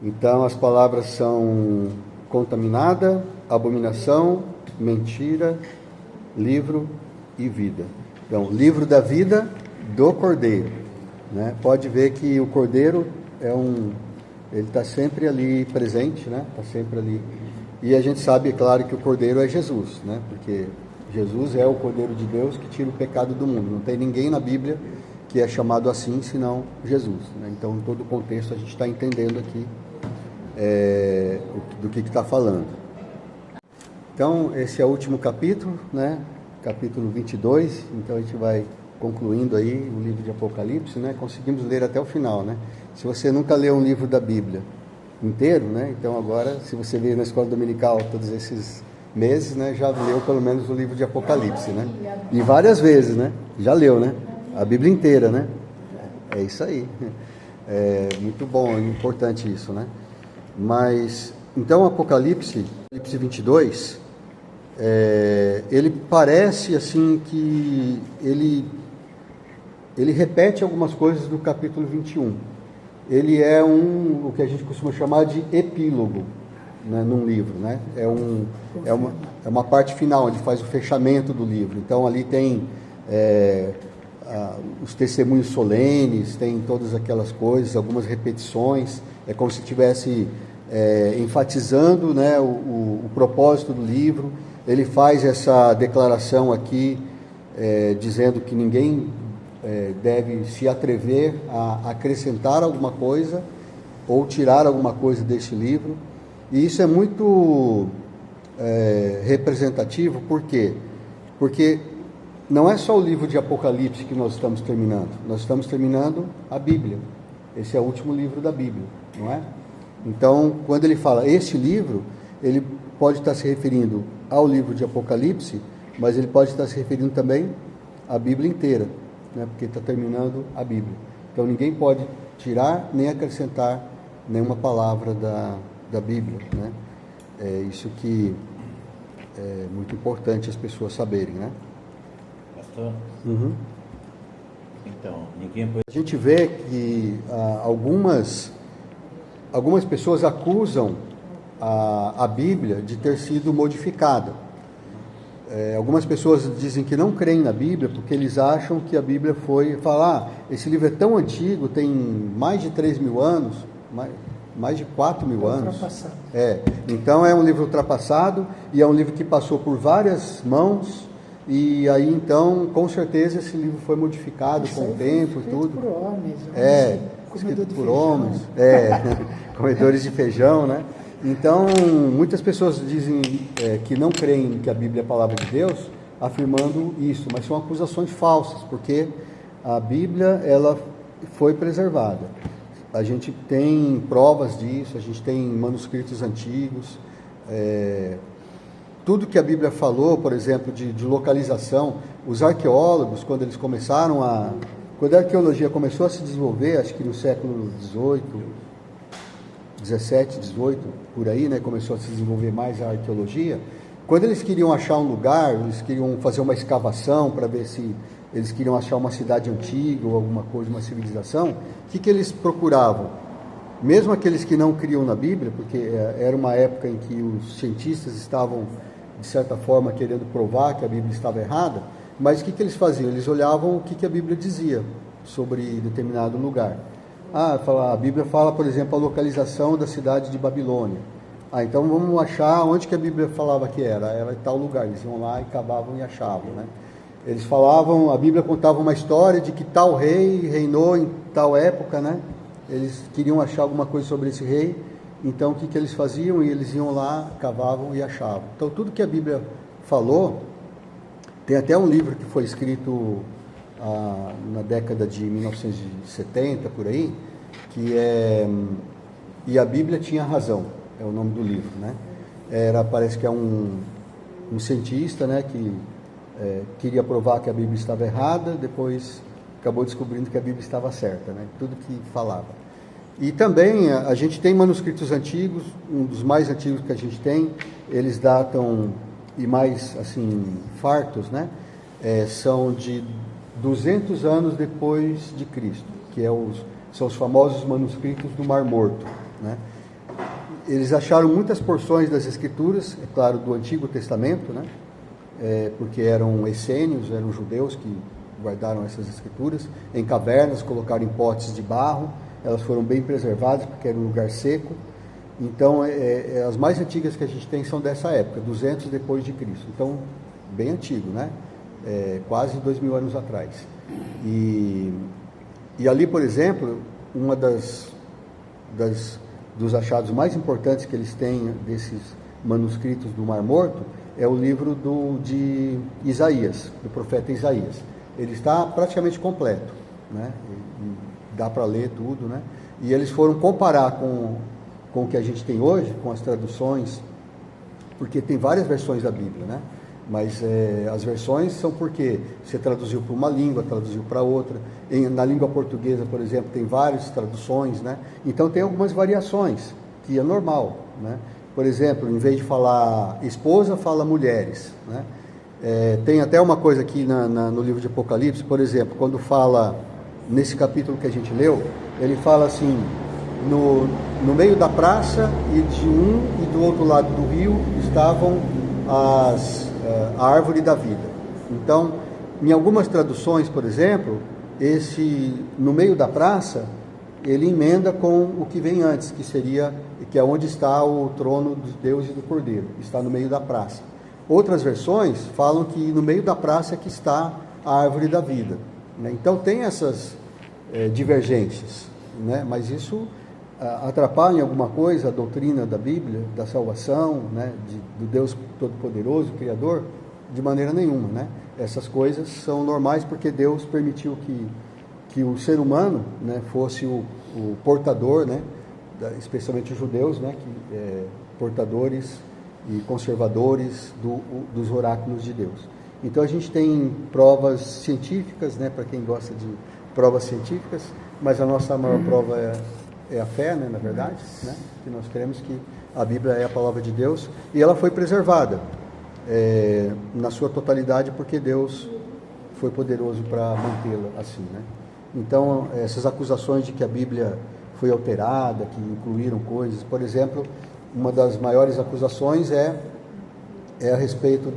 Então as palavras são contaminada, abominação, mentira, livro e vida. Então, livro da vida do Cordeiro, né? Pode ver que o Cordeiro ele está sempre ali presente, né? Está sempre ali. E a gente sabe, é claro, que o Cordeiro é Jesus, né? Porque Jesus é o Cordeiro de Deus que tira o pecado do mundo. Não tem ninguém na Bíblia que é chamado assim, senão Jesus, né? Então, em todo o contexto, a gente está entendendo aqui do que está falando. Então, esse é o último capítulo, né? Capítulo 22. Então, a gente vai concluindo aí o livro de Apocalipse, né? Conseguimos ler até o final, né? Se você nunca leu um livro da Bíblia inteiro, né? Então, agora, se você veio na escola dominical todos esses meses, né? Já leu pelo menos o livro de Apocalipse, né? E várias vezes, né? Já leu, né? A Bíblia inteira, né? É isso aí. É muito bom, é importante isso, né? Mas, então, Apocalipse 22, ele parece assim que ele repete algumas coisas do capítulo 21. Ele é o que a gente costuma chamar de epílogo, né, num livro, né? É uma parte final, onde faz o fechamento do livro. Então, ali tem os testemunhos solenes, tem todas aquelas coisas, algumas repetições. É como se estivesse enfatizando, né, o propósito do livro. Ele faz essa declaração aqui, dizendo que ninguém deve se atrever a acrescentar alguma coisa ou tirar alguma coisa deste livro. E isso é muito representativo. Por quê? Porque não é só o livro de Apocalipse que nós estamos terminando. Nós estamos terminando a Bíblia. Esse é o último livro da Bíblia, não é? Então, quando ele fala este livro, ele pode estar se referindo ao livro de Apocalipse, mas ele pode estar se referindo também à Bíblia inteira, né? Porque está terminando a Bíblia. Então, ninguém pode tirar nem acrescentar nenhuma palavra da Bíblia, né? É isso que é muito importante as pessoas saberem, né? Pastor? Uhum. Então, ninguém pode... A gente vê que algumas pessoas acusam a Bíblia de ter sido modificada. Algumas pessoas dizem que não creem na Bíblia porque eles acham que a Bíblia foi... esse livro é tão antigo, tem mais de 3.000 anos, mais de 4.000 anos. Então é um livro ultrapassado e é um livro que passou por várias mãos. E aí, então, com certeza esse livro foi modificado com o tempo e tudo. Por homens, escrito por homens, comedores de feijão, né? Então, muitas pessoas dizem que não creem que a Bíblia é a palavra de Deus, afirmando isso, mas são acusações falsas, porque a Bíblia, ela foi preservada. A gente tem provas disso, a gente tem manuscritos antigos, tudo que a Bíblia falou, por exemplo, de localização, os arqueólogos, quando a arqueologia começou a se desenvolver, acho que no século XVIII, 17, 18, por aí, né, começou a se desenvolver mais a arqueologia. Quando eles queriam achar um lugar, eles queriam fazer uma escavação para ver se eles queriam achar uma cidade antiga ou alguma coisa, uma civilização, o que eles procuravam? Mesmo aqueles que não criam na Bíblia, porque era uma época em que os cientistas estavam, de certa forma, querendo provar que a Bíblia estava errada, mas o que eles faziam? Eles olhavam o que a Bíblia dizia sobre determinado lugar. A Bíblia fala, por exemplo, a localização da cidade de Babilônia. Então vamos achar onde que a Bíblia falava que era em tal lugar. Eles iam lá e cavavam e achavam, né? Eles falavam, a Bíblia contava uma história de que tal rei reinou em tal época, né? Eles queriam achar alguma coisa sobre esse rei. Então o que eles faziam? Eles iam lá, cavavam e achavam. Então tudo que a Bíblia falou, tem até um livro que foi escrito na década de 1970, por aí, E a Bíblia Tinha Razão, é o nome do livro, né? Parece que é um cientista, né, que queria provar que a Bíblia estava errada, depois acabou descobrindo que a Bíblia estava certa, né? Tudo que falava. E também a gente tem manuscritos antigos, um dos mais antigos que a gente tem, eles datam, e mais assim, fartos, né? São de 200 anos depois de Cristo, que são os famosos manuscritos do Mar Morto, né? eles acharam muitas porções das Escrituras, é claro, do Antigo Testamento, né? Porque eram essênios, eram judeus que guardaram essas Escrituras, em cavernas, colocaram em potes de barro, elas foram bem preservadas, porque era um lugar seco. Então, as mais antigas que a gente tem são dessa época, 200 depois de Cristo. Então, bem antigo, né? Quase 2000 anos atrás. E ali, por exemplo, uma dos achados mais importantes que eles têm desses manuscritos do Mar Morto é o livro de Isaías, do profeta Isaías. Ele está praticamente completo, né? E dá para ler tudo, né? E eles foram comparar com o que a gente tem hoje, com as traduções, porque tem várias versões da Bíblia, né? Mas as versões são porque você traduziu para uma língua, traduziu para outra. Na língua portuguesa, por exemplo, tem várias traduções, né? Então tem algumas variações, que é normal, né? Por exemplo, em vez de falar esposa, fala mulheres, né? Tem até uma coisa aqui no livro de Apocalipse, por exemplo, quando fala, nesse capítulo que a gente leu, ele fala assim, no meio da praça e de um e do outro lado do rio estavam a árvore da vida. Então, em algumas traduções, por exemplo, no meio da praça, ele emenda com o que vem antes, que é onde está o trono de Deus e do Cordeiro, está no meio da praça. Outras versões falam que no meio da praça é que está a árvore da vida, né? Então tem essas divergências, né? Mas isso atrapalha em alguma coisa a doutrina da Bíblia, da salvação, né? Do Deus Todo-Poderoso, Criador? De maneira nenhuma, né? Essas coisas são normais porque Deus permitiu que o ser humano, né, fosse o portador, né? Especialmente os judeus, né? Portadores e conservadores dos oráculos de Deus. Então a gente tem provas científicas, né? Para quem gosta de provas científicas, mas a nossa maior prova é a fé, né? Na verdade, né? Que nós queremos que a Bíblia é a palavra de Deus e ela foi preservada na sua totalidade porque Deus foi poderoso para mantê-la assim, né? Então essas acusações de que a Bíblia foi alterada, que incluíram coisas, por exemplo, uma das maiores acusações é a respeito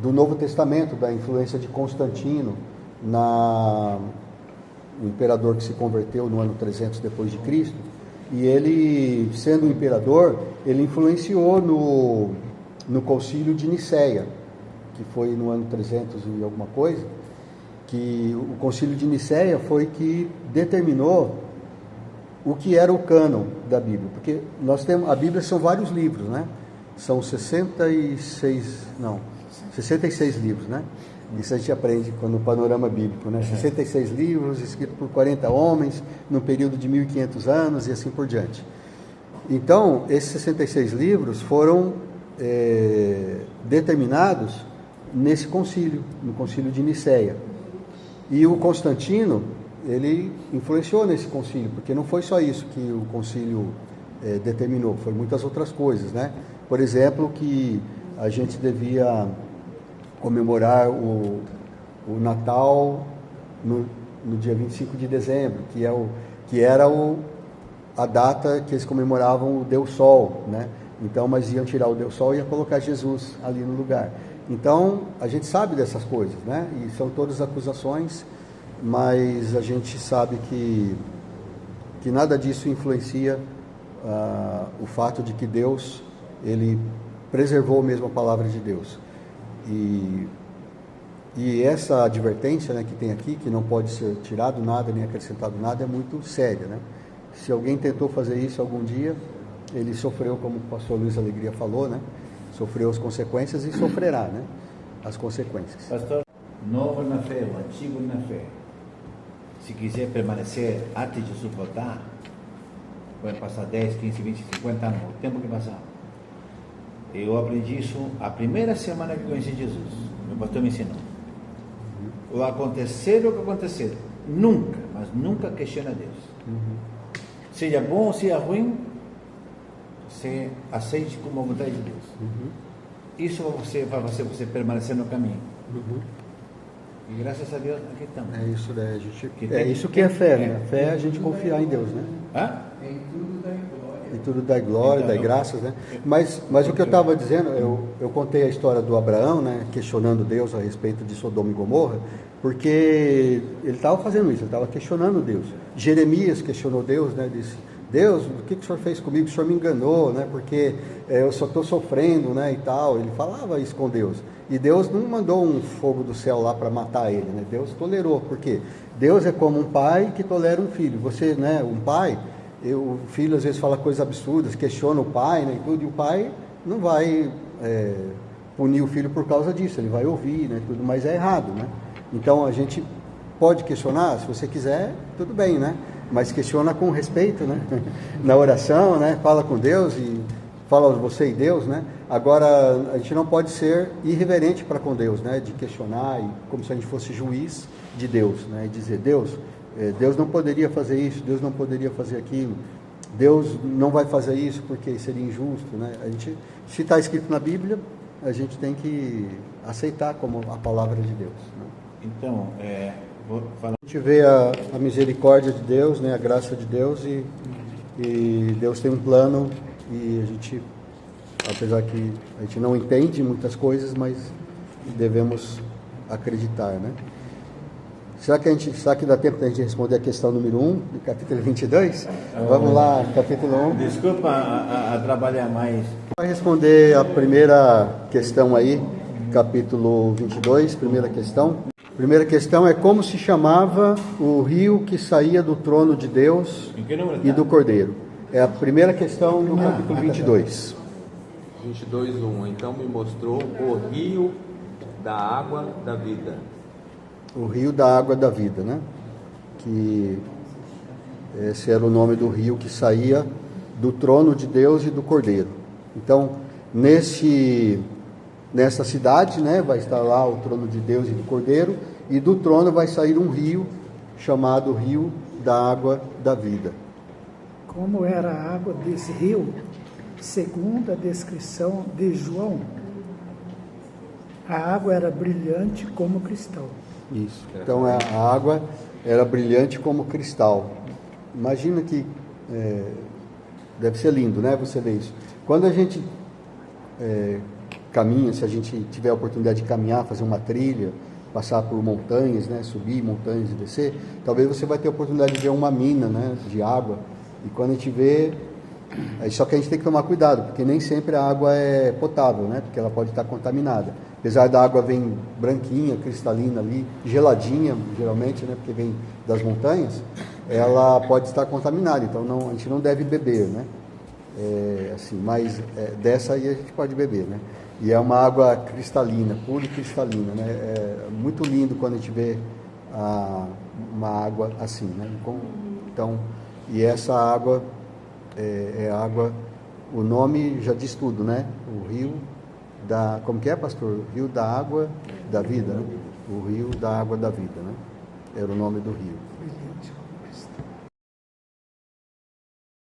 do Novo Testamento, da influência de Constantino, o imperador que se converteu no ano 300 depois de Cristo, e ele, sendo um imperador, ele influenciou no concílio de Nicéia, que foi no ano 300 e alguma coisa, que o concílio de Nicéia foi que determinou o que era o cânon da Bíblia, porque a Bíblia são vários livros, né? São 66 livros, né? Isso a gente aprende no panorama bíblico, né? 66 livros, escritos por 40 homens, num período de 1500 anos e assim por diante. Então, esses 66 livros foram determinados nesse concílio, no concílio de Nicéia. E o Constantino, ele influenciou nesse concílio, porque não foi só isso que o concílio determinou, foi muitas outras coisas, né? Por exemplo, que a gente devia comemorar o Natal no dia 25 de dezembro, que era a data que eles comemoravam o Deus Sol, né? Então, mas iam tirar o Deus Sol e ia colocar Jesus ali no lugar. Então, a gente sabe dessas coisas, né? E são todas acusações, mas a gente sabe que nada disso influencia o fato de que Deus, ele preservou mesmo a palavra de Deus. E essa advertência, né, que tem aqui, que não pode ser tirado nada nem acrescentado nada, é muito séria, né? Se alguém tentou fazer isso algum dia, ele sofreu, como o pastor Luiz Alegria falou, né? Sofreu as consequências e sofrerá, né? As consequências. Pastor, novo na fé, o antigo na fé. Se quiser permanecer antes de suportar, vai passar 10, 15, 20, 50 anos, o tempo que passar. Eu aprendi isso a primeira semana que conheci Jesus. Meu pastor me ensinou. O acontecer o que acontecer, nunca, mas nunca questiona Deus. Seja bom ou seja ruim, você aceite como a vontade de Deus. Isso vai fazer você permanecer no caminho. E graças a Deus aqui estamos. É isso, né? Isso que é fé, né? Fé é a gente confiar em Deus, né? Hã? Em tudo dá glória. tudo dai glória, Então, dai graças, né? Mas o que eu estava dizendo, eu contei a história do Abraão, né? Questionando Deus a respeito de Sodoma e Gomorra, porque ele estava fazendo isso, ele estava questionando Deus. Jeremias questionou Deus, né? Disse: Deus, o que o Senhor fez comigo? O Senhor me enganou, né? Porque eu só estou sofrendo, né? E tal. Ele falava isso com Deus. E Deus não mandou um fogo do céu lá para matar ele, né? Deus tolerou. Por quê? Deus é como um pai que tolera um filho. Você, né? Um pai, o filho às vezes fala coisas absurdas, questiona o pai, né? E tudo. E o pai não vai punir o filho por causa disso. Ele vai ouvir, né? Tudo, mas é errado, né? Então a gente pode questionar, se você quiser, tudo bem, né? Mas questiona com respeito, né? Na oração, né? Fala com Deus e fala você e Deus, né? Agora, a gente não pode ser irreverente para com Deus, né? De questionar, como se a gente fosse juiz de Deus, né? E dizer: Deus não poderia fazer isso, Deus não poderia fazer aquilo, Deus não vai fazer isso porque seria injusto, né? A gente, se está escrito na Bíblia, a gente tem que aceitar como a palavra de Deus, né? Então, vou falar. A gente vê a misericórdia de Deus, né? A graça de Deus e Deus tem um plano e a gente, apesar que a gente não entende muitas coisas, mas devemos acreditar, né? Será que dá tempo da gente responder a questão número 1 do capítulo 22? Vamos lá, capítulo 1. Desculpa a trabalhar mais. Vai responder a primeira questão aí, capítulo 22, primeira questão. Primeira questão é: como se chamava o rio que saía do trono de Deus e do Cordeiro? É a primeira questão do capítulo 22. 22:1. Então me mostrou o rio da água da vida. O rio da água da vida, né? Que esse era o nome do rio que saía do trono de Deus e do Cordeiro. Então, nessa cidade, né, vai estar lá o trono de Deus e do Cordeiro, e do trono vai sair um rio chamado Rio da Água da Vida. Como era a água desse rio, segundo a descrição de João, a água era brilhante como cristal. Isso. Então a água era brilhante como cristal. Imagina que deve ser lindo, né? Você vê isso. Quando a gente caminha, se a gente tiver a oportunidade de caminhar, fazer uma trilha, passar por montanhas, né? Subir montanhas e descer, talvez você vai ter a oportunidade de ver uma mina, né? De água. E quando a gente vê, só que a gente tem que tomar cuidado, porque nem sempre a água é potável, né? Porque ela pode estar contaminada. Apesar da água vem branquinha, cristalina ali, geladinha, geralmente, né? Porque vem das montanhas, ela pode estar contaminada. Então a gente não deve beber, né? Mas dessa aí a gente pode beber, né? E é uma água cristalina, pura e cristalina, né? É muito lindo quando a gente vê uma água assim, né? Então, e essa água é água, o nome já diz tudo, né? O rio como que é, pastor? O rio da água da vida, né? O rio da água da vida, né? Era o nome do rio.